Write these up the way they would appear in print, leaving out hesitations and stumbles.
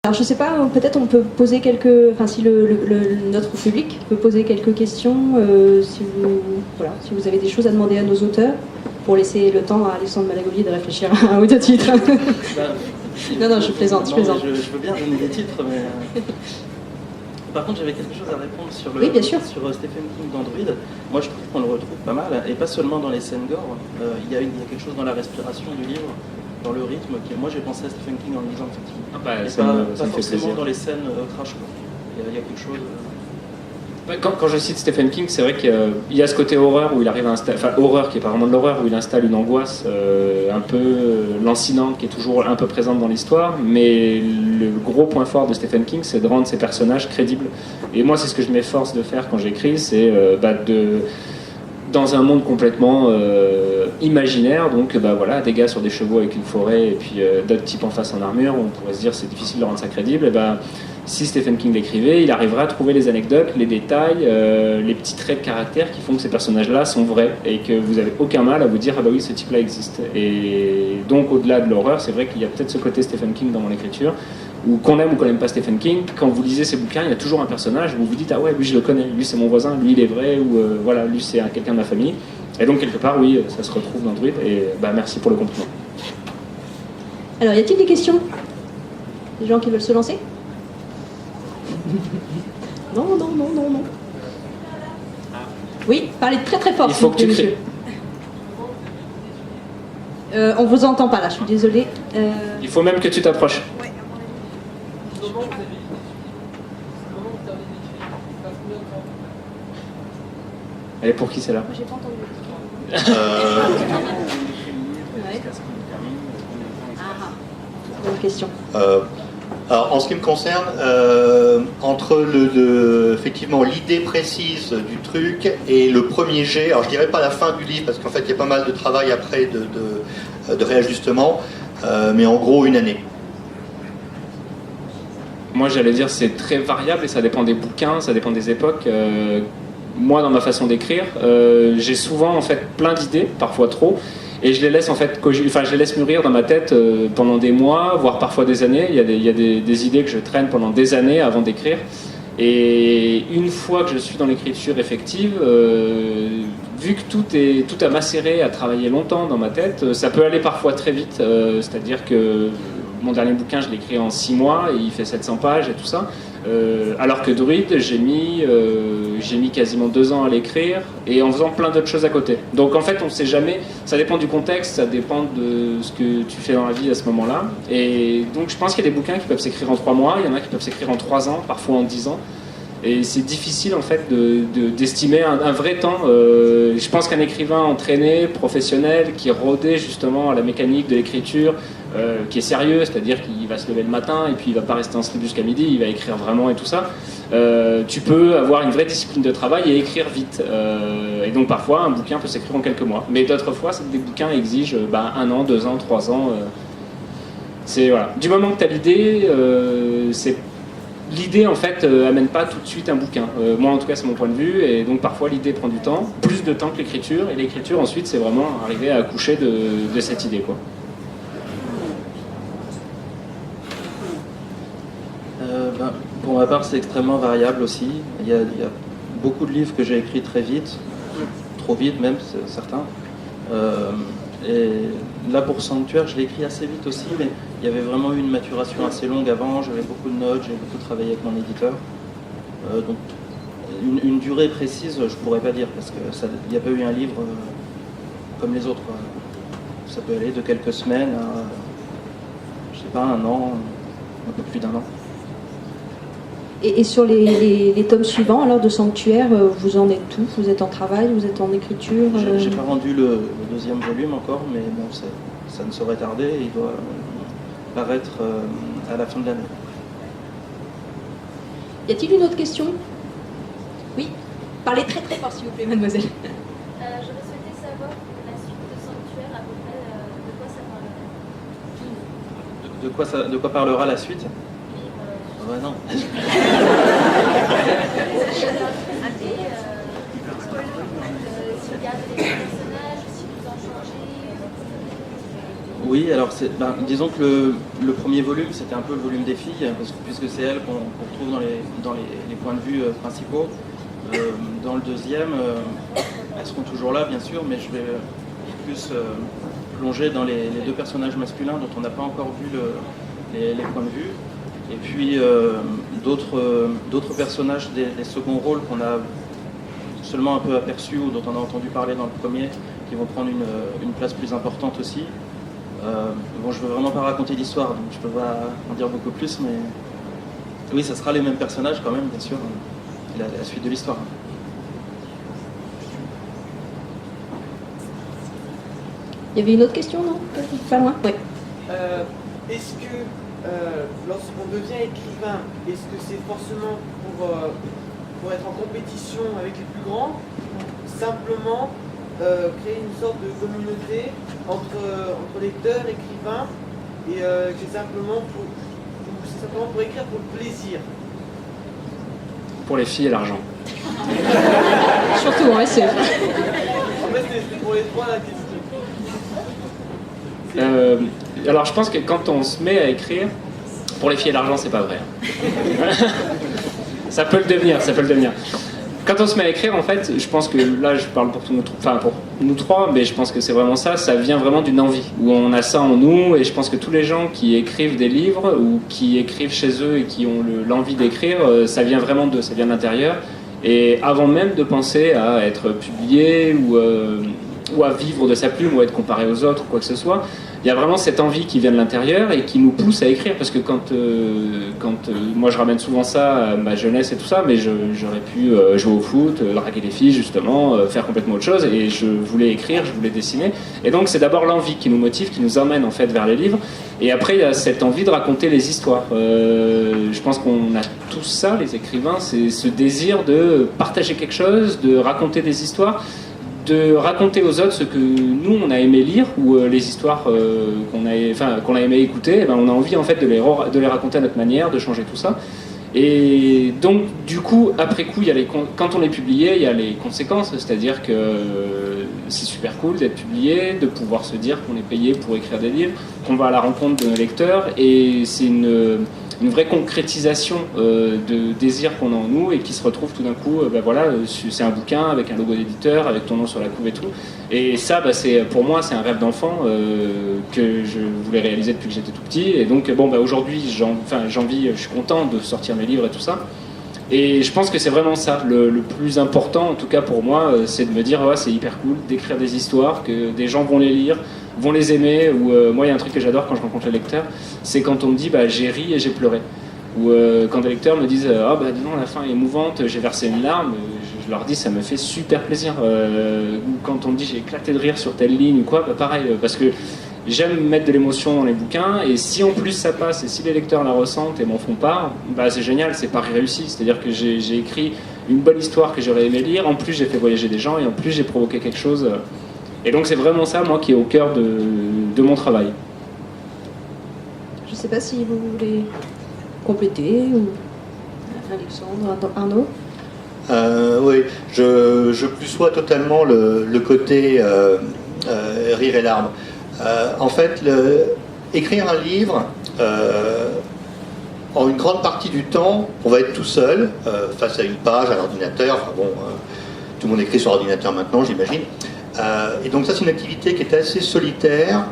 Alors je sais pas, peut-être on peut poser enfin si notre public peut poser quelques questions, si vous avez des choses à demander à nos auteurs, pour laisser le temps à Alexandre Malagovier de réfléchir à un ou deux titres. Non, je plaisante. Je veux bien donner des titres, mais... Par contre, j'avais quelque chose à répondre sur oui, bien sûr. Sur Stephen King d'Android. Moi, je trouve qu'on le retrouve pas mal, et pas seulement dans les scènes gore. Il y a quelque chose dans la respiration du livre, dans le rythme. Moi, j'ai pensé à Stephen King en le lisant, effectivement. Pas forcément dans les scènes crash. Il y a quelque chose... Quand je cite Stephen King, c'est vrai qu'il y a ce côté horreur où il arrive à installer, enfin horreur qui est pas vraiment de l'horreur, où il installe une angoisse un peu lancinante qui est toujours un peu présente dans l'histoire, mais le gros point fort de Stephen King, c'est de rendre ses personnages crédibles. Et moi, c'est ce que je m'efforce de faire quand j'écris, c'est dans un monde complètement imaginaire, donc voilà, des gars sur des chevaux avec une forêt et puis d'autres types en face en armure, on pourrait se dire c'est difficile de rendre ça crédible. Si Stephen King l'écrivait, il arriverait à trouver les anecdotes, les détails, les petits traits de caractère qui font que ces personnages-là sont vrais et que vous n'avez aucun mal à vous dire ah bah oui, ce type-là existe. Et donc au-delà de l'horreur, c'est vrai qu'il y a peut-être ce côté Stephen King dans mon écriture, ou qu'on aime ou qu'on n'aime pas Stephen King, quand vous lisez ses bouquins, il y a toujours un personnage où vous vous dites ah ouais, lui je le connais, lui c'est mon voisin, lui il est vrai, ou voilà, lui c'est quelqu'un de ma famille. Et donc quelque part oui, ça se retrouve dans Druid, et merci pour le compliment. Alors y a-t-il des questions? Des gens qui veulent se lancer? Non. Oui, parlez très très fort. Il faut que tu monsieur. On vous entend pas là, je suis désolée. Il faut même que tu t'approches. Ouais. Et pour qui c'est là? J'ai pas entendu. Bonne question. Alors, en ce qui me concerne, entre effectivement l'idée précise du truc et le premier jet, alors je dirais pas la fin du livre parce qu'en fait il y a pas mal de travail après de réajustement, mais en gros une année. Moi j'allais dire c'est très variable et ça dépend des bouquins, ça dépend des époques. Moi dans ma façon d'écrire, j'ai souvent en fait plein d'idées, parfois trop. Et je les laisse en fait, je les laisse mûrir dans ma tête pendant des mois, voire parfois des années. Il y a des idées que je traîne pendant des années avant d'écrire. Et une fois que je suis dans l'écriture effective, vu que tout a macéré, a travaillé longtemps dans ma tête, ça peut aller parfois très vite. C'est-à-dire que mon dernier bouquin, je l'ai écrit en 6 mois et il fait 700 pages et tout ça. Alors que Druid, j'ai mis quasiment 2 ans à l'écrire et en faisant plein d'autres choses à côté. Donc en fait, on ne sait jamais, ça dépend du contexte, ça dépend de ce que tu fais dans la vie à ce moment-là. Et donc je pense qu'il y a des bouquins qui peuvent s'écrire en 3 mois, il y en a qui peuvent s'écrire en 3 ans, parfois en 10 ans. Et c'est difficile en fait d'estimer un vrai temps. Je pense qu'un écrivain entraîné, professionnel, qui est rodé justement à la mécanique de l'écriture, qui est sérieux, c'est-à-dire qu'il va se lever le matin et puis il va pas rester en slip jusqu'à midi, il va écrire vraiment et tout ça. Tu peux avoir une vraie discipline de travail et écrire vite. Et donc parfois un bouquin peut s'écrire en quelques mois. Mais d'autres fois, des bouquins exigent 1 an, 2 ans, 3 ans. C'est voilà. Du moment que tu as l'idée, l'idée en fait amène pas tout de suite un bouquin. Moi en tout cas c'est mon point de vue, et donc parfois l'idée prend du temps, plus de temps que l'écriture, et l'écriture ensuite c'est vraiment arriver à accoucher de cette idée quoi. Pour ma part c'est extrêmement variable aussi. Il y a beaucoup de livres que j'ai écrits très vite, trop vite même certains. Et là pour Sanctuaire, je l'ai écrit assez vite aussi, mais il y avait vraiment eu une maturation assez longue avant, j'avais beaucoup de notes, j'ai beaucoup travaillé avec mon éditeur. Donc une durée précise, je pourrais pas dire, parce qu'il n'y a pas eu un livre comme les autres. Ça peut aller de quelques semaines à, je sais pas, 1 an, un peu plus d'1 an. Et sur les tomes suivants, alors de Sanctuaire, vous en êtes où? Vous êtes en travail, vous êtes en écriture? J'ai pas rendu le 2e volume encore, mais bon, ça ne saurait tarder. Il doit paraître à la fin de l'année. Y a-t-il une autre question? Oui. Parlez très très fort s'il vous plaît, mademoiselle. J'aurais souhaité savoir la suite de Sanctuaire, à peu près de quoi ça parlera. De quoi parlera la suite? Ouais, non. Oui, alors disons que le premier volume, c'était un peu le volume des filles, puisque c'est elles qu'on retrouve dans les points de vue principaux. Dans le deuxième, elles seront toujours là, bien sûr, mais je vais plus plonger dans les deux personnages masculins dont on n'a pas encore vu les points de vue. Et puis d'autres personnages des seconds rôles qu'on a seulement un peu aperçus ou dont on a entendu parler dans le premier, qui vont prendre une place plus importante aussi. Bon, je ne veux vraiment pas raconter l'histoire, donc je ne peux pas en dire beaucoup plus, mais oui, ça sera les mêmes personnages quand même, bien sûr, la suite de l'histoire. Il y avait une autre question, non? Pas loin. Ouais. Est-ce que lorsqu'on devient écrivain, est-ce que c'est forcément pour être en compétition avec les plus grands, simplement créer une sorte de communauté entre lecteurs, écrivains, et c'est simplement pour écrire pour le plaisir? Pour les filles et l'argent. Surtout en SF. En fait, c'était pour les trois la question. Alors je pense que quand on se met à écrire, pour les filles et l'argent, c'est pas vrai. Ça peut le devenir, ça peut le devenir. Quand on se met à écrire, en fait, je pense que là, je parle pour nous trois, mais je pense que c'est vraiment ça. Ça vient vraiment d'une envie, où on a ça en nous, et je pense que tous les gens qui écrivent des livres ou qui écrivent chez eux et qui ont l'envie d'écrire, ça vient vraiment d'eux, ça vient de l'intérieur. Et avant même de penser à être publié ou à vivre de sa plume ou à être comparé aux autres ou quoi que ce soit, il y a vraiment cette envie qui vient de l'intérieur et qui nous pousse à écrire, parce que quand moi je ramène souvent ça à ma jeunesse et tout ça, mais j'aurais pu jouer au foot, draguer les filles justement, faire complètement autre chose, et je voulais écrire, je voulais dessiner, et donc c'est d'abord l'envie qui nous motive, qui nous emmène en fait vers les livres, et après il y a cette envie de raconter les histoires. Je pense qu'on a tous ça, les écrivains, c'est ce désir de partager quelque chose, de raconter des histoires, de raconter aux autres ce que nous on a aimé lire, ou les histoires qu'on a aimé écouter. Et ben, on a envie en fait de les raconter à notre manière, de changer tout ça. Et donc du coup, après coup, quand on est publié, il y a les conséquences, c'est-à-dire que c'est super cool d'être publié, de pouvoir se dire qu'on est payé pour écrire des livres, qu'on va à la rencontre de nos lecteurs, et c'est une vraie concrétisation de désir qu'on a en nous et qui se retrouve tout d'un coup, c'est un bouquin avec un logo d'éditeur, avec ton nom sur la couve et tout. Et ça, pour moi, c'est un rêve d'enfant que je voulais réaliser depuis que j'étais tout petit. Et donc, aujourd'hui, je suis content de sortir mes livres et tout ça. Et je pense que c'est vraiment ça, le plus important, en tout cas pour moi, c'est de me dire, c'est hyper cool d'écrire des histoires, que des gens vont les lire, vont les aimer, ou moi il y a un truc que j'adore quand je rencontre les lecteurs, c'est quand on me dit j'ai ri et j'ai pleuré, ou quand des lecteurs me disent dis donc la fin est émouvante, j'ai versé une larme, je leur dis ça me fait super plaisir, ou quand on me dit j'ai éclaté de rire sur telle ligne ou quoi, pareil, parce que j'aime mettre de l'émotion dans les bouquins, et si en plus ça passe et si les lecteurs la ressentent et m'en font part, c'est génial, c'est pari réussi, c'est-à-dire que j'ai écrit une bonne histoire que j'aurais aimé lire, en plus j'ai fait voyager des gens et en plus j'ai provoqué quelque chose. Et donc c'est vraiment ça, moi, qui est au cœur de mon travail. Je ne sais pas si vous voulez compléter, ou Alexandre, Arnaud. Oui, je plus sois totalement le côté rire et larmes. En fait, écrire un livre, en une grande partie du temps, on va être tout seul, face à une page, à l'ordinateur. Tout le monde écrit sur ordinateur maintenant, j'imagine. Et donc ça, c'est une activité qui est assez solitaire,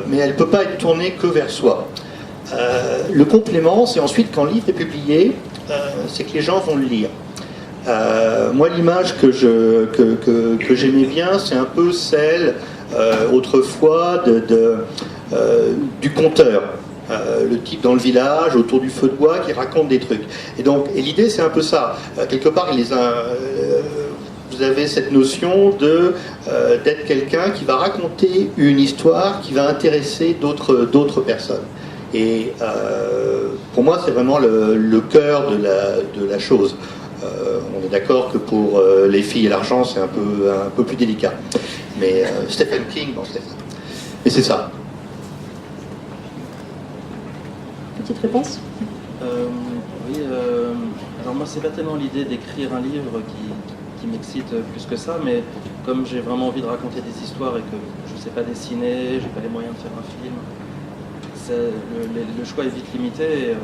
mais elle ne peut pas être tournée que vers soi. Le complément, c'est ensuite quand le livre est publié, c'est que les gens vont le lire. Moi, l'image que j'aimais bien, c'est un peu celle, autrefois, du conteur. Le type dans le village, autour du feu de bois, qui raconte des trucs. Et l'idée, c'est un peu ça. Quelque part, vous avez cette notion d'être quelqu'un qui va raconter une histoire qui va intéresser d'autres personnes. Et pour moi, c'est vraiment le cœur de la chose. On est d'accord que pour les filles et l'argent, c'est un peu plus délicat. Mais Stephen King, c'était ça. Mais c'est ça. Petite réponse. Oui, alors moi, c'est pas tellement l'idée d'écrire un livre qui m'excite plus que ça, mais comme j'ai vraiment envie de raconter des histoires et que je je sais pas dessiner, j'ai pas les moyens de faire un film. Le choix est vite limité. Et,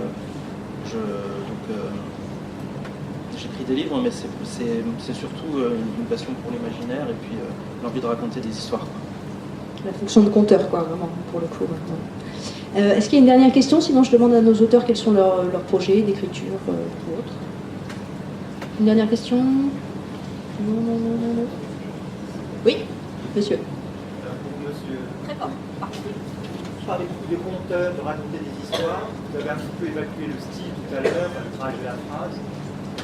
j'écris des livres, mais c'est surtout une passion pour l'imaginaire et puis l'envie de raconter des histoires, quoi. La fonction de conteur, quoi, vraiment, pour le coup. Est-ce qu'il y a une dernière question? Sinon, je demande à nos auteurs quels sont leurs projets d'écriture ou autres. Une dernière question? Non. Oui, monsieur. Monsieur, Très fort. je parlais beaucoup des conteurs, de raconter des histoires. Vous avez un petit peu évacué le style tout à l'heure, le travail de la phrase.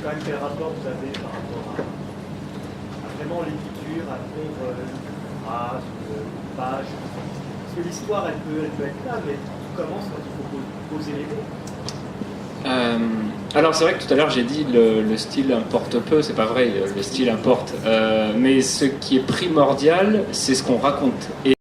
Quand même, quel rapport vous avez par rapport à vraiment l'écriture, à fondre une phrase, une page? Parce que l'histoire, elle peut être là, mais tout commence quand il faut poser les mots. Alors c'est vrai que tout à l'heure j'ai dit le style importe peu, c'est pas vrai, le style importe. Mais ce qui est primordial, c'est ce qu'on raconte. Et